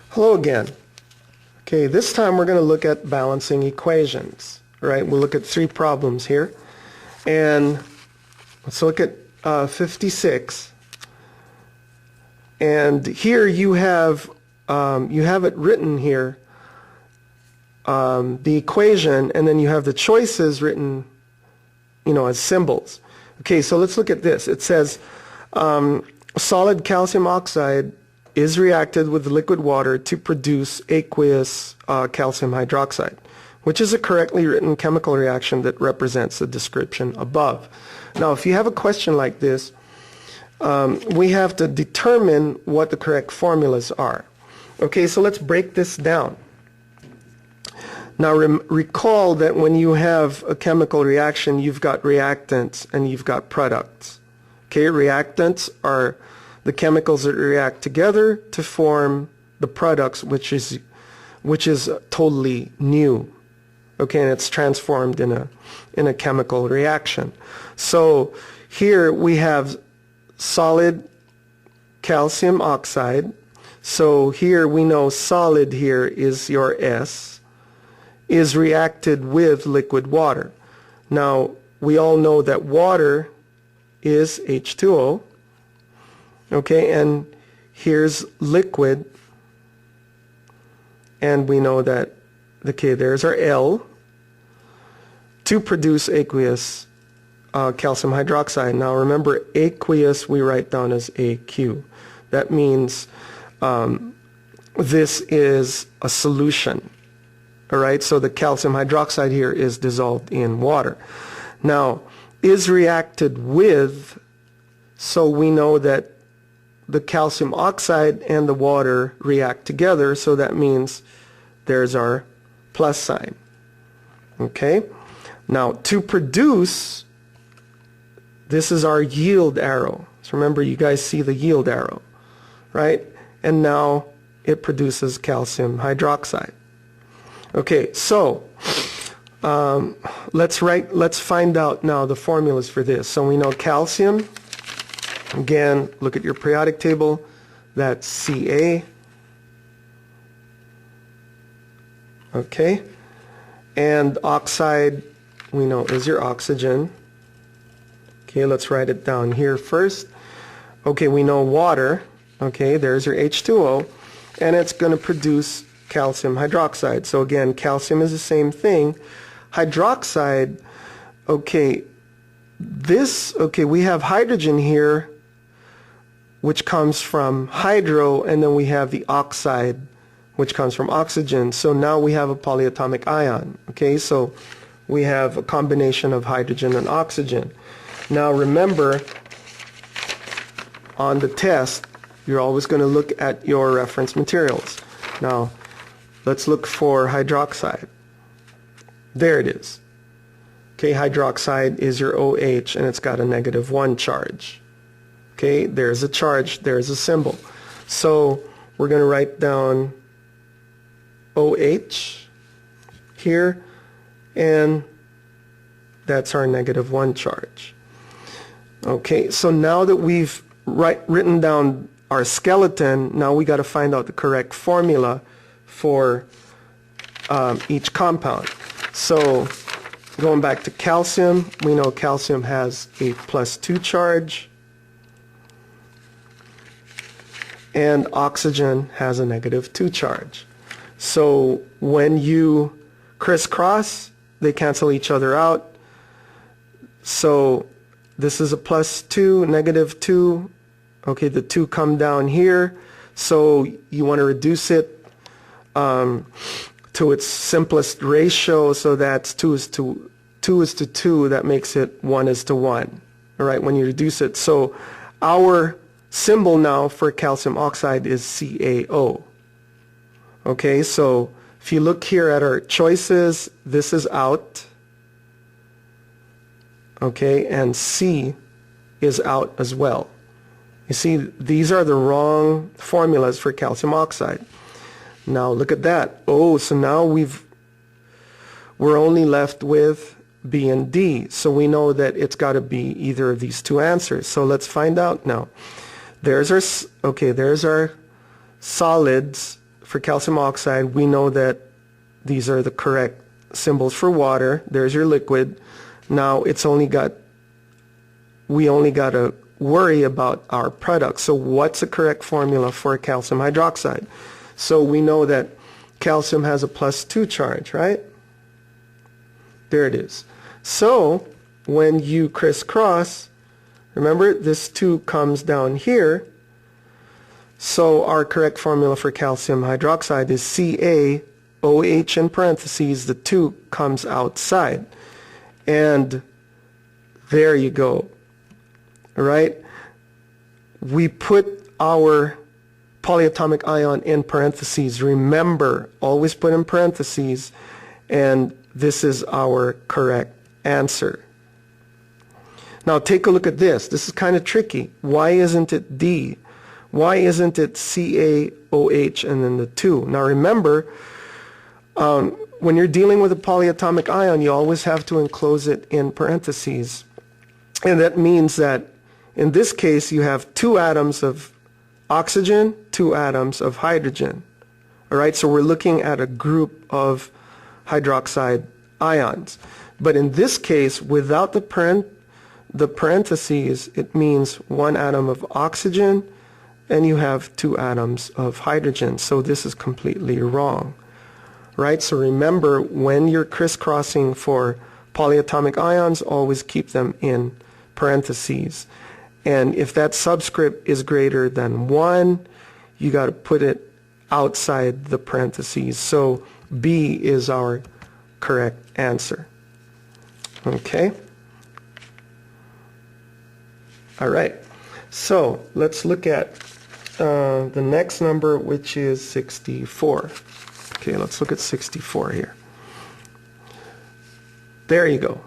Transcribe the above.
Hello again. Okay, this time we're going to look at balancing equations. Right? We'll look at 3 problems here. And let's look at 56. And here you have it written here, the equation, and then you have the choices written, as symbols. Okay, so let's look at this. It says solid calcium oxide is reacted with liquid water to produce aqueous calcium hydroxide, which is a correctly written chemical reaction that represents the description above. Now, if you have a question like this, we have to determine what the correct formulas are. Okay, so let's break this down. Now, recall that when you have a chemical reaction, you've got reactants and you've got products. Okay, reactants are the chemicals that react together to form the products, which is totally new. Okay, and it's transformed in a chemical reaction. So here we have solid calcium oxide. So here we know solid here is your S, is reacted with liquid water. Now we all know that water is H2O. Okay, and here's liquid, and we know that, okay, there's our L, to produce aqueous calcium hydroxide. Now remember, aqueous we write down as AQ. That means this is a solution. All right, so the calcium hydroxide here is dissolved in water. Now, is reacted with, so we know that the calcium oxide and the water react together, so that means there's our plus sign. Okay? Now, to produce, this is our yield arrow. So remember, you guys see the yield arrow, right? And now it produces calcium hydroxide. Okay, so let's find out now the formulas for this. So we know calcium. Again, look at your periodic table. That's Ca. Okay. And oxide, we know, is your oxygen. Okay, let's write it down here first. Okay, we know water. Okay, there's your H2O. And it's going to produce calcium hydroxide. So again, calcium is the same thing. Hydroxide, okay, we have hydrogen here, which comes from hydro, and then we have the oxide, which comes from oxygen. So now we have a polyatomic ion. Okay, so we have a combination of hydrogen and oxygen. Now remember, on the test, you're always going to look at your reference materials. Now, let's look for hydroxide. There it is. Okay, hydroxide is your OH, and it's got a -1 charge. Okay, there's a charge, there's a symbol. So we're going to write down OH here, and that's our -1 charge. Okay, so now that we've written down our skeleton, now we got to find out the correct formula for each compound. So going back to calcium, we know calcium has a +2 charge, and oxygen has a -2 charge. So when you crisscross, they cancel each other out. So this is a +2, -2. Okay, the 2 come down here. So you want to reduce it to its simplest ratio. So that's 2 is to 2. That makes it 1:1. All right, when you reduce it. So our symbol now for calcium oxide is CaO. Okay, so if you look here at our choices, this is out. Okay, and C is out as well. You see, these are the wrong formulas for calcium oxide. Now look at that. Oh, so now we're only left with B and D. So we know that it's got to be either of these 2 answers. So let's find out now. There's our solids for calcium oxide, we know that these are the correct symbols for water. There's your liquid. Now we only got to worry about our product. So what's the correct formula for calcium hydroxide? So we know that calcium has a +2 charge, right? There it is. So when you crisscross, remember this 2 comes down here. So our correct formula for calcium hydroxide is CaOH in parentheses. The 2 comes outside. And there you go. All right? We put our polyatomic ion in parentheses. Remember, always put in parentheses. And this is our correct answer. Now take a look at this. This is kind of tricky. Why isn't it D? Why isn't it CaOH and then the 2? Now remember, when you're dealing with a polyatomic ion, you always have to enclose it in parentheses. And that means that in this case, you have 2 atoms of oxygen, 2 atoms of hydrogen. All right, so we're looking at a group of hydroxide ions. But in this case, without the parentheses, it means 1 atom of oxygen and you have 2 atoms of hydrogen. So this is completely wrong. Right? So remember, when you're crisscrossing for polyatomic ions, always keep them in parentheses. And if that subscript is greater than 1, you got to put it outside the parentheses. So B is our correct answer. Okay? All right. So let's look at the next number, which is 64. Okay, let's look at 64 here. There you go.